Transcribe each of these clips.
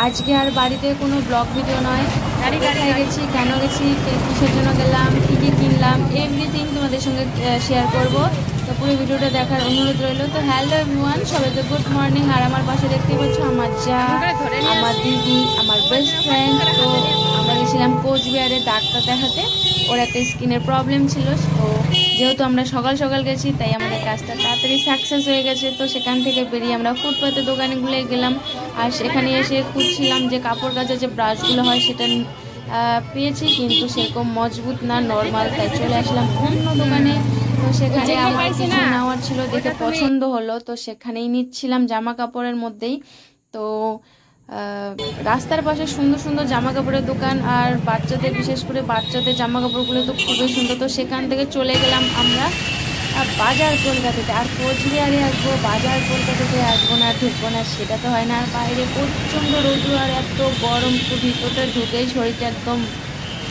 আজকে আর বাড়িতে কোনো ব্লগ ভিডিও নয়, কোথায় গেছি, কেন গেছি, কিসের জন্য গেলাম, কী কী কিনলাম, এভরিথিং তোমাদের সঙ্গে শেয়ার করব। তো পুরো ভিডিওটা দেখার অনুরোধ রইল। তো হ্যালো এভরিওয়ান, সবাইকে গুড মর্নিং। আর আমার পাশে দেখতেই পাচ্ছ আমার যা, আমার দিদি, আমার বেস্ট ফ্রেন্ড। তো আমরা গেছিলাম কোচবিহারে ডাক্তার দেখাতে, ওর একটা স্কিনের প্রবলেম ছিল। তো যেহেতু আমরা সকাল সকাল গেছি তাই আমাদের কাজটা তাড়াতাড়ি সাকসেস হয়ে গেছে। তো সেখান থেকে বেরিয়ে আমরা ফুটপাতে দোকানগুলোয় গেলাম, আর সেখানে এসে খুঁজছিলাম যে কাপড় কাচার যে ব্রাশগুলো হয় সেটা পেয়েছি, কিন্তু সেরকম মজবুত না, নর্মাল। তাই চলে আসলাম অন্য দোকানে। তো সেখানে আমার কিছু নেওয়ার ছিল, দেখে পছন্দ হলো, তো সেখানেই নিচ্ছিলাম জামা কাপড়ের মধ্যেই। তো রাস্তার পাশে সুন্দর সুন্দর জামা কাপড়ের দোকান, আর বাচ্চাদের, বিশেষ করে বাচ্চাদের জামা কাপড়গুলো তো খুবই সুন্দর। তো সেখান থেকে চলে গেলাম আমরা বাজার কলকাতাতে। আর কোচবিহারে আসবো, বাজার কলকাতাতে আসবো না, ঢুকবো না, সেটা তো হয় না। আর বাইরে প্রচণ্ড রোদ্দুর আর এত গরম, তো ভিতরটা ঢুকেই শরীরটা একদম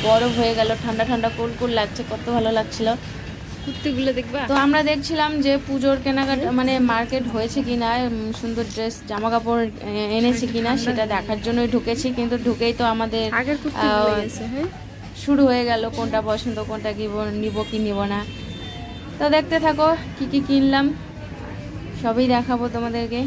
বরফ হয়ে গেল, ঠান্ডা ঠান্ডা কুলকুল লাগছে, কত ভালো লাগছিল। কুর্তিগুলো দেখবা। তো আমরা দেখছিলাম যে পুজোর কেনাকাটা মানে মার্কেট হয়েছে কিনা, সুন্দর ড্রেস জামা কাপড় এনেছে কিনা সেটা দেখার জন্যই ঢুকেছি। কিন্তু ঢুকেই তো আমাদের শুরু হয়ে গেল কোনটা পছন্দ, কোনটা নিব কি নিব না। তো দেখতে থাকো কি কি কিনলাম, সবই দেখাবো তোমাদেরকে।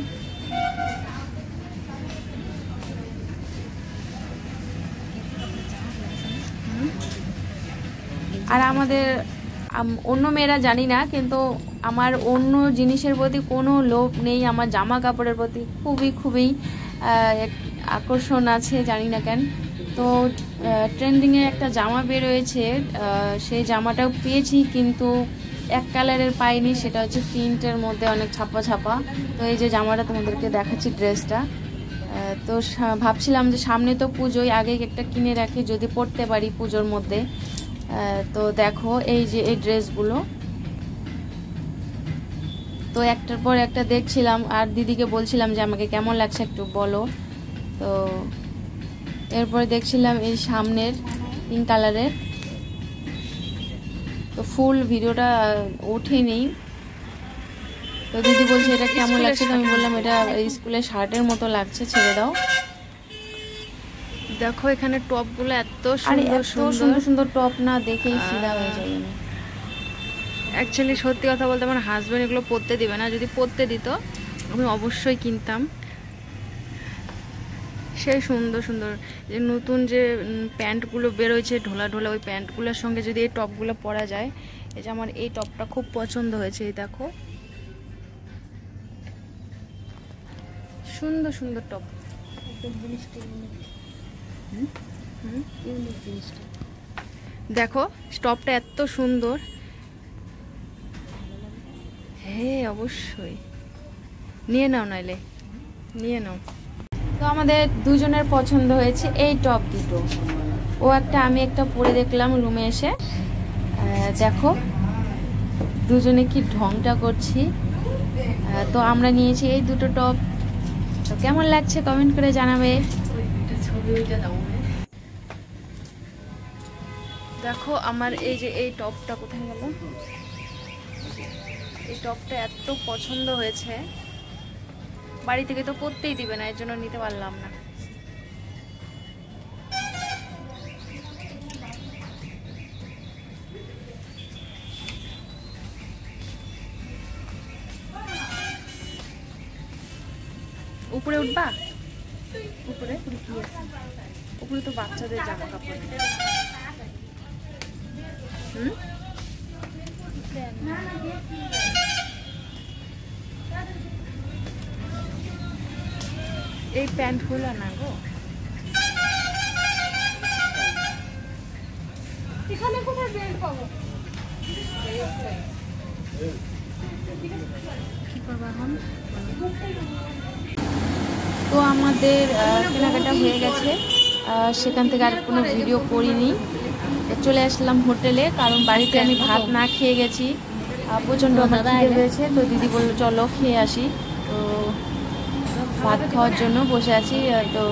আর আমাদের অন্য মেয়েরা জানি না, কিন্তু আমার অন্য জিনিসের প্রতি কোনো লোভ নেই, আমার জামা কাপড়ের প্রতি খুবই খুবই আকর্ষণ আছে, জানি না কেন। তো ট্রেন্ডিংয়ে একটা জামা বেরোয়েছে, সেই জামাটাও পেয়েছি, কিন্তু এক কালারের পাইনি, সেটা হচ্ছে প্রিন্টের মধ্যে অনেক ছাপা ছাপা। তো এই যে জামাটা তোমাদেরকে দেখাচ্ছি, ড্রেসটা। তো ভাবছিলাম যে সামনে তো পুজোয়, আগে একটা কিনে রাখি যদি পরতে পারি পুজোর মধ্যে। তো দেখো এই যে এই ড্রেসগুলো, তো একটার পর একটা দেখছিলাম, আর দিদিকে বলছিলাম যে আমাকে কেমন লাগছে একটু বলো। তো এরপরে দেখছিলাম এই সামনের পিঙ্ক কালারের, তো ফুল ভিডিওটা ওঠেনি। তো দিদি বলছে এটা কেমন লাগছে, তো আমি বললাম এটা স্কুলের শার্টের মতো লাগছে, ছেড়ে দাও। দেখো এখানে টপগুলো এত সুন্দর সুন্দর টপ, না দেখেই ফিদা হয়ে যাই আমি। অ্যাকচুয়ালি সত্যি কথা বলতে আমার হাজব্যান্ড এগুলো পরতে দিবে না, যদি পরতে দিত আমি অবশ্যই কিনতাম। সেই সুন্দর সুন্দর যে নতুন যে প্যান্টগুলো বেরোয়েছে ঢোলা ঢোলা, ওই প্যান্টগুলোর সঙ্গে যদি এই টপগুলো পরা যায়, এই যে আমার এই টপটা খুব পছন্দ হয়েছে। এই দেখো সুন্দর সুন্দর টপ, দেখো টপটা এত সুন্দর। হ্যাঁ অবশ্যই নিয়ে নাও, নাইলে নিয়ে নাও। তো আমাদের দুজনের পছন্দ হয়েছে এই টপ দুটো, ও একটা আমি একটা পরে দেখলাম রুমে এসে। দেখো দুজনে কি ঢংটা করছি। তো আমরা নিয়েছি এই দুটো টপ, তো কেমন লাগছে কমেন্ট করে জানাবে। দেখো আমার এই যে এই টপটা কোথায় গেল, এই টপটা এত পছন্দ হয়েছে, বাড়ি থেকে তো পরতেই দিবে না, এর জন্য নিতে পারলাম না। উপরে উঠবা, উপরে কি আছে, উপরে তো বাচ্চাদের জামা কাপড়। এই প্যান্টগুলো না গো, এখানে কোথায় প্যান্ট পাবো, কি করবো এখন। তো আমাদের কেনাকাটা হয়ে গেছে, সেখান থেকে আর কোনো ভিডিও করিনি। চলে আসলাম হোটেলে, কারণ বাড়িতে আমি ভাত না খেয়ে গেছি, প্রচণ্ড আমার খিদে পেয়েছে। তো দিদি বললো চলো খেয়ে আসি, তো ভাত খাওয়ার জন্য বসে আছি। তো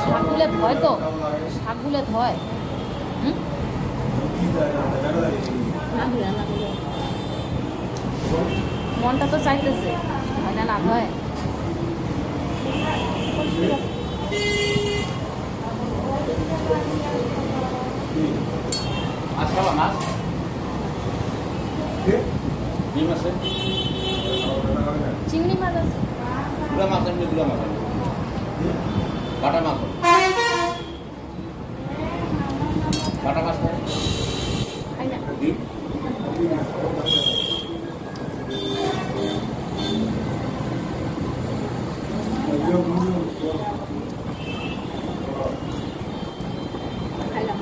শাকগুলো ধয় তো, শাকগুলো ধয়। মনটা তো চাইতেছে, হয় না, না ধয়। চিংড়ি মাছ আছে, বাটা মাছ, বাটা মাছ খাই না। খাইলাম।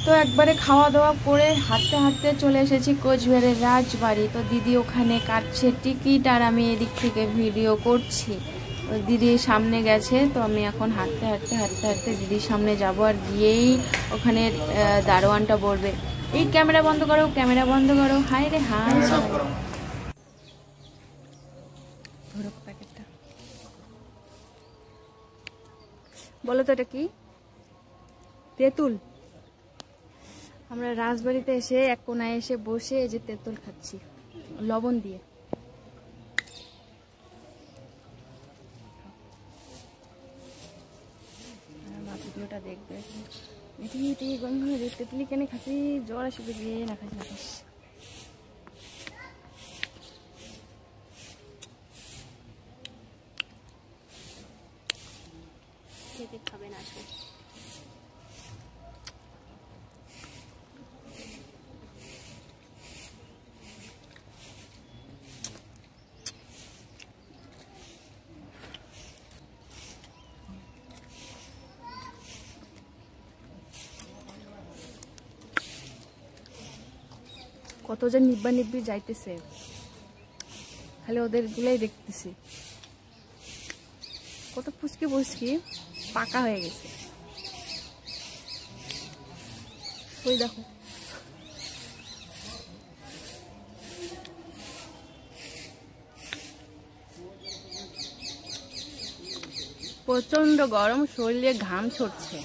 তো একবারে খাওয়া দাওয়া করে হাঁটতে হাঁটতে চলে এসেছি কোচবিহারের রাজবাড়ি। তো দিদি ওখানে কাটছে টিকিট আর আমি এদিক থেকে ভিডিও করছি। তো দিদি সামনে গেছে, তো আমি এখন হাঁটতে হাঁটতে হাঁটতে হাঁটতে দিদির সামনে যাব, আর গিয়েই ওখানে দারোয়ানটা বলবে এই ক্যামেরা বন্ধ করো, ক্যামেরা বন্ধ করো। হাই রে হাই, ধরো প্যাকেটটা। বলো তো এটা কি? তেঁতুল। আমরা রাজবাড়িতে এসে এক কোনায় এসে বসে এই যে তেঁতুল খাচ্ছি লবণ দিয়ে। ভিডিওটা দেখবে, তেঁতুলি কেন খাচ্ছি, জ্বর আসবে গিয়ে না খাস না খাস। খেতে খাবে না আসলে। কত যে নিব্বা নিব্বি যাইতেছে, খালি ওদের গুলাই দেখতেছি। কত ফুচকি ফুচকি পাকা হয়ে গেছে, ওই দেখো। প্রচন্ড গরম, শরীরে ঘাম ছড়ছে।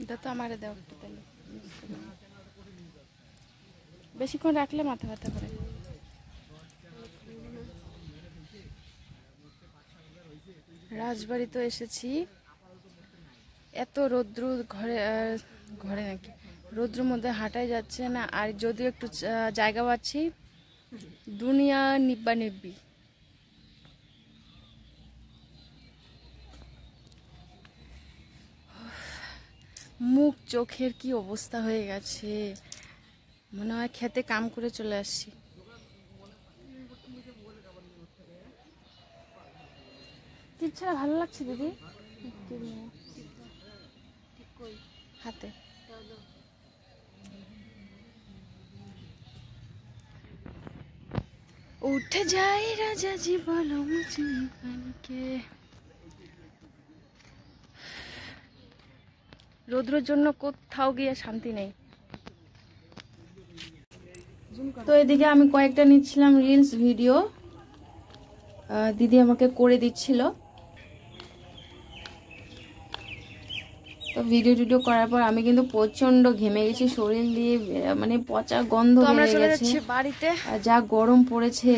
এটা তো আমারে দেওয়া একটু তাহলে, বেশিক্ষণ রাখলে মাথা ব্যথা করে। রাজবাড়ি তো এসেছি, এত রৌদ্র, ঘরে নাকি রৌদ্রের মধ্যে হাঁটাই যাচ্ছে না। আর যদিও একটু জায়গা পাচ্ছি, দুনিয়া নিব্বা নিব্বি। মুখ চোখের কি অবস্থা হয়ে গেছে, মনে হয় খেতে কাম করে চলে আসছি। ছাড়া ভালো লাগছে দিদি হাতে। উঠে যাই রাজা জি বলো মুঝকে। রৌদ্রের জন্য কোথাও গিয়ে শান্তি নেই। তো এদিকে আমি কয়েকটা নিচ্ছিলাম রিলস ভিডিও, দিদি আমাকে করে দিচ্ছিল। তো ভিডিও করার পর আমি কিন্তু প্রচণ্ড ঘেমে গেছি, শরীর দিয়ে মানে পচা গন্ধ বেরিয়ে গেছে বাড়িতে। যা গরম পড়েছে,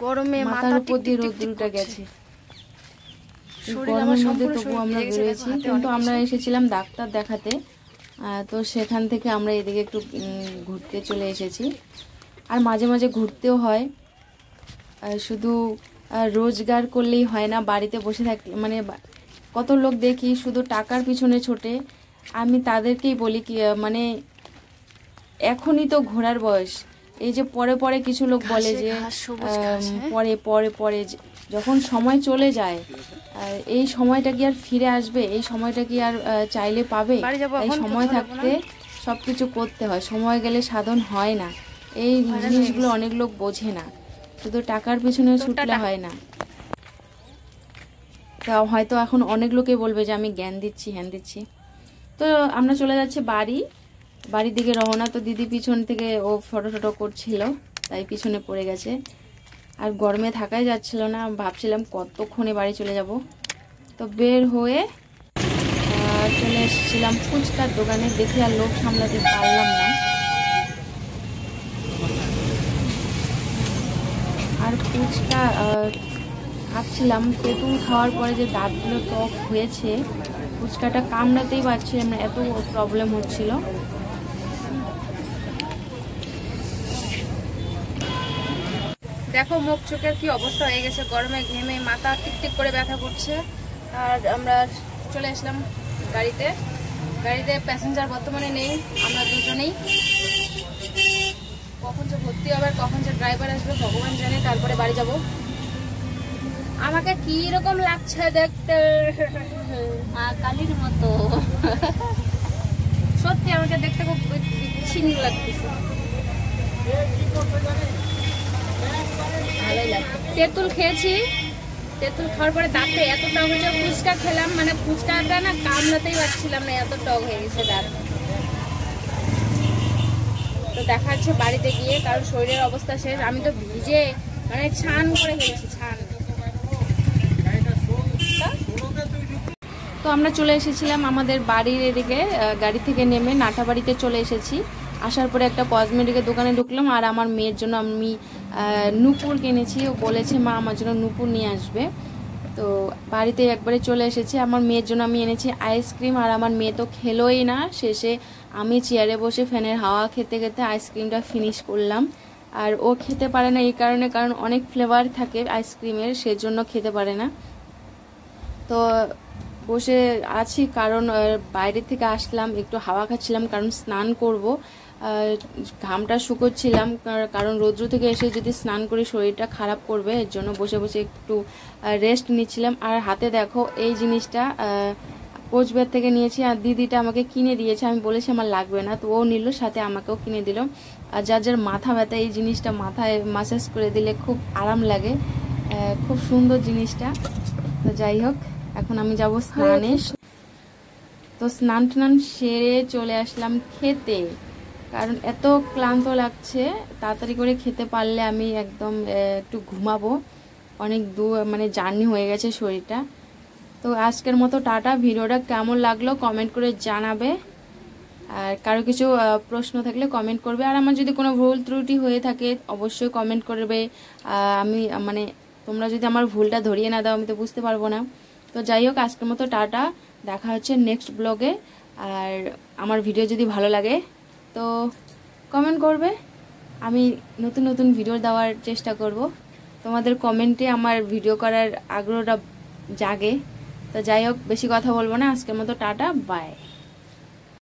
গরমে মাথার উপর দিয়ে রোদ্দুরটা গেছে, গরমের মধ্যে তবু আমরা বেরিয়েছি। কিন্তু আমরা এসেছিলাম ডাক্তার দেখাতে, তো সেখান থেকে আমরা এদিকে একটু ঘুরতে চলে এসেছি। আর মাঝে মাঝে ঘুরতেও হয়, শুধু রোজগার করলেই হয় না, বাড়িতে বসে থাকলে মানে কত লোক দেখি শুধু টাকার পিছনে ছোটে। আমি তাদেরকেই বলি কি মানে এখনই তো ঘোরার বয়স, এই যে পরে পরে কিছু লোক বলে যে পরে পরে পরে যখন সময় চলে যায় এই সময়টা কি আর ফিরে আসবে? এই সময়টা কি আর চাইলে পাবে? এই সময় থাকতে সব কিছু করতে হয়, সময় গেলে সাধন হয় না। এই জিনিসগুলো অনেক লোক বোঝে না, শুধু টাকার পিছনে ছুটলে হয় না। তা হয়তো এখন অনেক লোকে বলবে যে আমি জ্ঞান দিচ্ছি, হ্যান দিচ্ছি। তো আমরা চলে যাচ্ছি বাড়ির দিকে রওনা। তো দিদি পিছন থেকে ও ফটো করছিল, তাই পিছনে পড়ে গেছে। আর গরমে থাকাই যাচ্ছিল না, ভাবছিলাম কতক্ষণে বাড়ি চলে যাব। তো বের হয়ে চলে এসেছিলাম ফুচকার দোকানে, দেখে আর লোভ সামলাতে পারলাম না। আর ফুচকা খাচ্ছিলাম, তেঁতুল খাওয়ার পরে যে দাঁতগুলো টক হয়েছে, ফুচকাটা কামড়াতেই পারছিলাম না, এত প্রবলেম হচ্ছিল। দেখো মুখ চোখের কি অবস্থা হয়ে গেছে, গরমে ঘেমে মাথা টিকটিক করে ব্যথা করছে। আর আমরা চলে আসলাম গাড়িতে প্যাসেঞ্জার বর্তমানে নেই, আমরা দুজনেই। কখন যে ভর্তি হবে, কখন যে ড্রাইভার আসবে ভগবান জানে, তারপরে বাড়ি যাব। আমাকে কি রকম লাগছে দেখতে, কালির মতো। সত্যি আমাকে দেখতে খুব বিচ্ছিন্ন লাগতেছে, ভালোই লাগছে। তেঁতুল খেয়েছি, তেঁতুল খাওয়ার পরে দাঁতে এত টক হয়েছে। ফুচকা খেলাম, মানে ফুচকাটা না কামড়াতেই পারছিলাম না, এত টক হয়ে গেছে দাঁত। তো দেখা যাচ্ছে বাড়িতে গিয়ে, কারণ শরীরের অবস্থা শেষ। আমি তো ভিজে মানে ছান করে ফেলেছি, ছান। তো আমরা চলে এসেছিলাম আমাদের বাড়ির এদিকে, গাড়ি থেকে নেমে নাটাবাড়িতে চলে এসেছি। আসার পরে একটা কসমেটিকের দোকানে ঢুকলাম, আর আমার মেয়ের জন্য আমি নূপুর কিনেছি। ও বলেছে মা আমার জন্য নূপুর নিয়ে আসবে। তো বাড়িতে একবারে চলে এসেছি। আমার মেয়ের জন্য আমি এনেছি আইসক্রিম, আর আমার মেয়ে তো খেলোই না। শেষে আমি চেয়ারে বসে ফ্যানের হাওয়া খেতে খেতে আইসক্রিমটা ফিনিশ করলাম। আর ও খেতে পারে না এই কারণে, কারণ অনেক ফ্লেভার থাকে আইসক্রিমের, সেজন্য খেতে পারে না। তো বসে আছি, কারণ বাইরে থেকে আসলাম, একটু হাওয়া খাচ্ছিলাম, কারণ স্নান করব। ঘামটা শুকোচ্ছিলাম, কারণ রৌদ্র থেকে এসে যদি স্নান করি শরীরটা খারাপ করবে, এর জন্য বসে বসে একটু রেস্ট নিচ্ছিলাম। আর হাতে দেখো এই জিনিসটা কোচবিহার থেকে নিয়েছি, আর দিদিটা আমাকে কিনে দিয়েছে। আমি বলেছি আমার লাগবে না, তো ও নিল, সাথে আমাকেও কিনে দিল। আর যার মাথা ব্যথা, এই জিনিসটা মাথায় মাসাজ করে দিলে খুব আরাম লাগে, খুব সুন্দর জিনিসটা। তো যাই হোক, এখন আমি যাব স্নানে। তো স্নান টান সেরে চলে আসলাম খেতে, কারণ এত ক্লান্ত লাগছে। তাড়াতাড়ি করে খেতে পারলে আমি একদম একটু ঘুমাবো, অনেক দূর মানে জার্নি হয়ে গেছে শরীরটা। তো আজকের মতো টাটা। ভিডিওটা কেমন লাগলো কমেন্ট করে জানাবে, আর কারো কিছু প্রশ্ন থাকলে কমেন্ট করবে। আর আমার যদি কোনো ভুল ত্রুটি হয়ে থাকে অবশ্যই কমেন্ট করবে। আমি মানে তোমরা যদি আমার ভুলটা ধরিয়ে না দাও আমি তো বুঝতে পারবো না। তো যাই হোক, আজকের মতো টাটা, দেখা হচ্ছে নেক্সট ব্লগে। আর আমার ভিডিও যদি ভালো লাগে তো কমেন্ট করবে, আমি নতুন নতুন ভিডিও দেওয়ার চেষ্টা করব। তোমাদের কমেন্টে আমার ভিডিও করার আগ্রহটা জাগে। তো যাই হোক, বেশি কথা বলবো না, আজকের মতো টাটা, বাই।